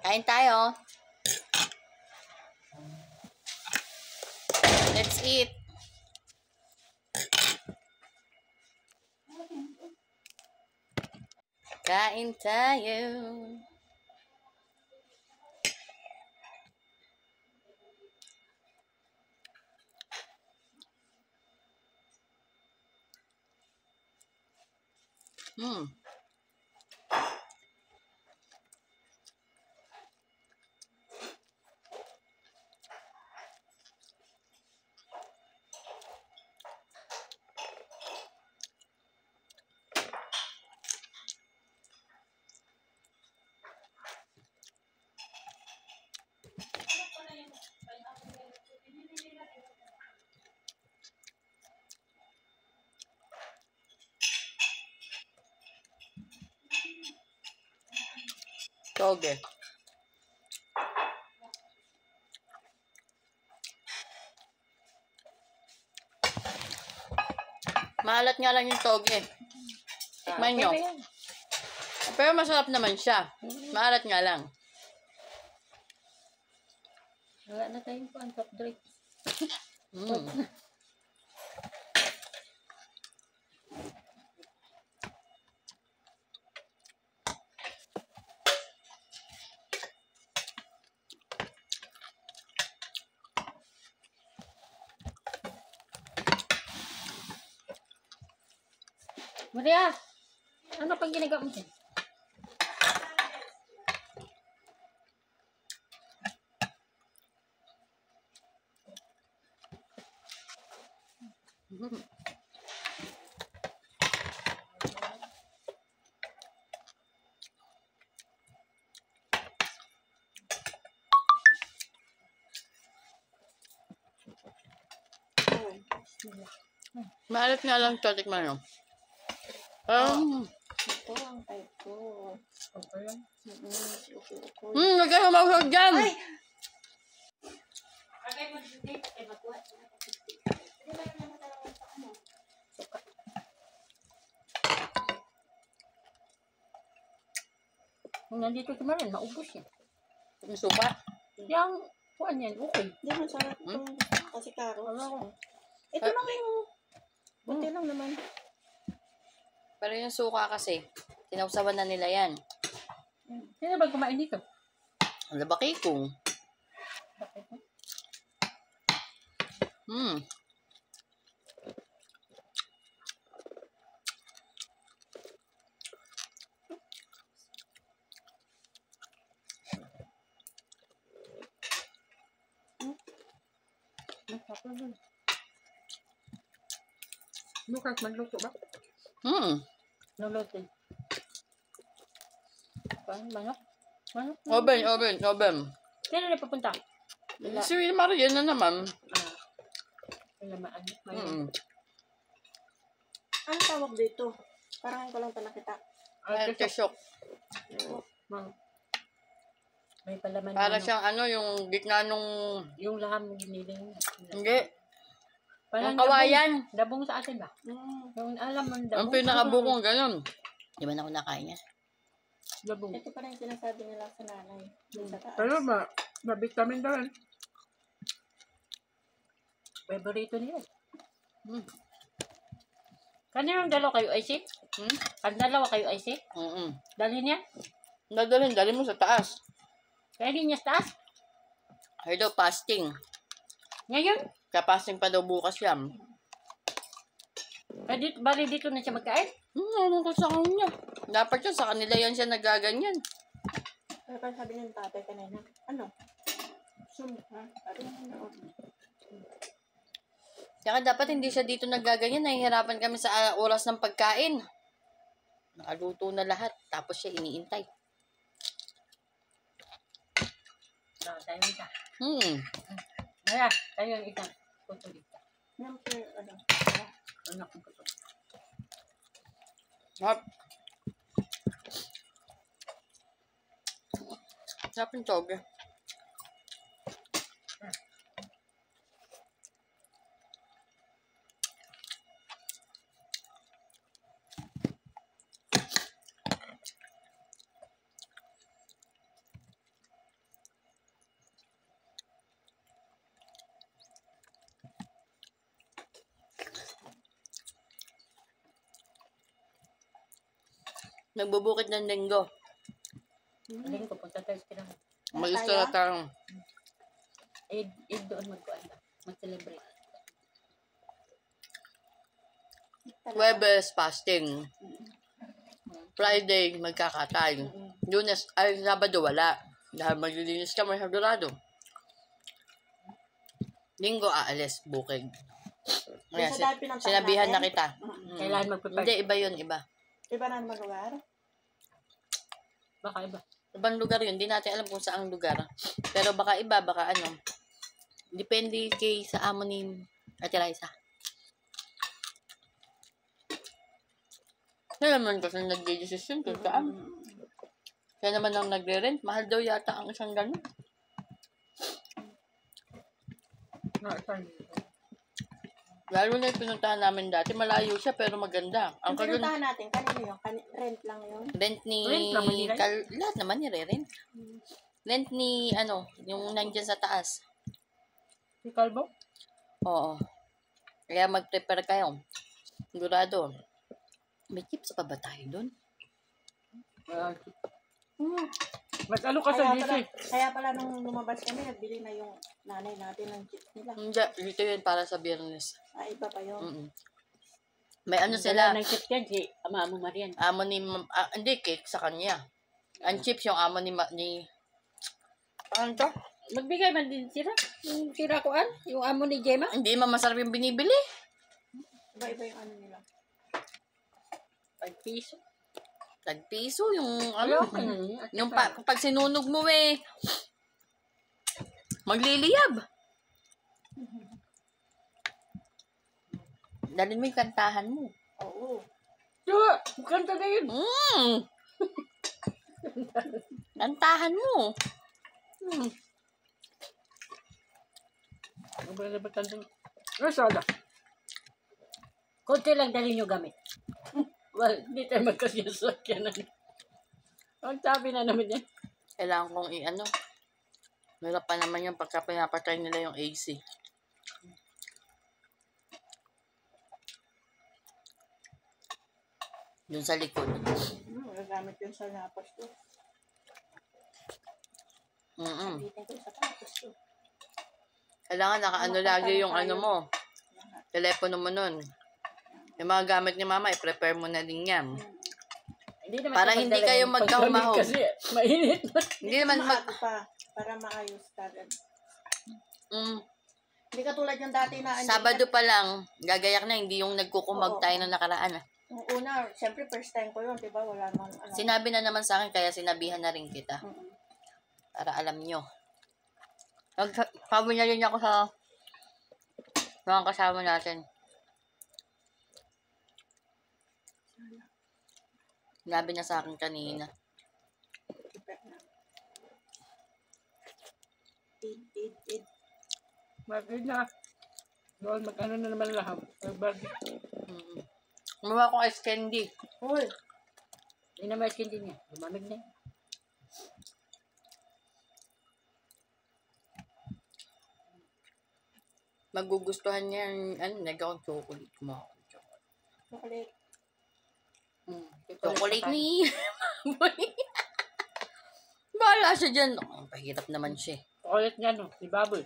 Kain tayo. Let's eat. Kain tayo. Toge. Maalat nga lang yung toge. Tikman nyo. Pero masarap naman siya. Maalat nga lang. Wala na tayong top drink. Maria, ano pang ginagawa mo dyan? Maalat nga lang ito. Tikman nyo. Ito ang type ko. Okay lang. Nagkaya mawag dyan. Ay! Okay mo dito. Ay, bakuha. Kung nandito si Marin, maubos yan. Yung suka. Yung, kuhan yan, okay. Hindi mo sarap itong kasi carrots. Ito Ah. lang yung buti lang naman. Pero yung suka kasi, tinawsawan na nila yan. Sino ba kumain dito? Ang labaki ko. Lukas, magluto ba? Nuluto. Manok? Manok? Oven. Sino na papunta? Si Marian na naman. Lamaan. Ano tawag dito? Parang ko lang ito nakita. Artichoke. May palaman. Para siyang yung gitna nung... Yung laham giniling. Hindi. Parang Yung kawayan. Dabong sa atin ba? Yung alam mo dabong. Ang pinakabukong ganun. Di ba na ako nakain niya? Dabong. Ito pa rin sinasabi nila sa nanay. Sa taas. Pero ma-vitamin daw yan. Favorito niya. Kanino yung dalawa kayo, Isaac? Ang dalawa kayo, Isaac? Dalhin niya? Dali mo sa taas. Kaya din niya sa taas? Hello, fasting. Ngayon? Kapasting pa daw bukas yan. Bali dito na siya magkain? Ano ko sa kanya? Dapat yun, sa kanila yan siya nagaganyan. Pero parang sabi ng tatay kanina, ano? Ha? Kaya dapat hindi siya dito nagaganyan. Nahihirapan kami sa oras ng pagkain. Nakaluto na lahat. Tapos siya iniintay. Tayo isa. Maya, tayo yung isang tutulita. Siyempre, ano? Anak ko ito. Sarap yung toge. Nagbubukid ng linggo. Aling ko, punta tayo sa kinahan. May gusto na tayong Doon magkuhan ba? Mag-celebrate. Webes, fasting. Friday, magkakatay. Lunes, ay, Sabado, wala. Dahil maglilinis kami sa Dorado. Linggo, aalis, bukid. Kaya, Yung sa dahil pinuntahan sinabihan na natin? kita. Kailangan mag-prepare. Hindi, iba yun, iba. Iba na naman lugar? Baka iba. Ibang lugar yun, hindi natin alam kung saang lugar. Pero baka iba, baka ano. Depende kay sa amo ni Ate Raisa. Kaya naman kasi nag-decision kung saan. Kaya naman ang nagre-rent, mahal daw yata ang isang gano'n. Lalo na yung pinuntahan namin dati, malayo siya pero maganda. Ang Ang pinuntahan natin, kanino yun? Rent lang yun? rent ni... Rent naman nila. Lahat naman nire-rent. Rent ni, yung nandyan sa taas. Si Calvo? Oo. Kaya mag-prepare kayo. Sigurado. May tips pa ba tayo doon? Mas ano ka sa DC? Kaya pala nung lumabas kami, nagbili na yung nanay natin ng chips nila. Hindi, dito yun para sa Biyernes. Iba pa yun. Mm-mm. May ano sila, Ng chip yan, si Ama Marian. amo ni, hindi, cake sa kanya. Ang chips yung amo ni ano to? Magbigay man din sila. Yung sira koan, yung amo ni Gemma. Hindi masarap yung binibili. Iba yung ano nila. 5 piso. Tagpiso yung ano. Ayoko. Yung pag sinunog mo magliliyab. Dalhin mo yung kantahan mo. Oo. Diba? Kanta na yun. Kantahan mo. Ano ba na ba tandang? Rasada. Kunti lang dali nyo gamit. Well, hindi tayo magkasiyasakyanan. Ang sabi na namin yan. Kailangan kong Mahirap pa naman yung pagka pinapatay nila yung AC. Yun sa likod. Magagamit yun sa napos ko. Sabitin ko sa tapos ko. Kailangan nakaano lagi yung mo. Telepono mo nun. Yung mga gamit ni mama, i-prepare mo na din yan. Para hindi kayo magkahumahog. Kasi mainit na. Hindi naman pa, para maayos kagad. Mm, Hindi katulad yung dati na... Sabado pa lang, gagayak na, hindi yung nagkukumag Oo. tayo na nakaraan. Yung una, siyempre first time ko yun, di ba? Wala naman ano. Sinabi na naman sa akin, kaya sinabihan na rin kita. Para alam nyo. Sabi niya rin ako sa mga kasama natin. Sinabi niya sa akin kanina. Tid. Bakit na? Doon, mag-ano na naman lahat. Gumawa ko ice candy. Uy, Hindi na may skin din niya. Lumamig na yun. Magugustuhan niya yung nag-akong chocolate. Kumawa ko chocolate. chocolate. Chocolate ni Bahala siya dyan. Oh, pahirap naman siya. Chocolate niya, no? Si Baboy.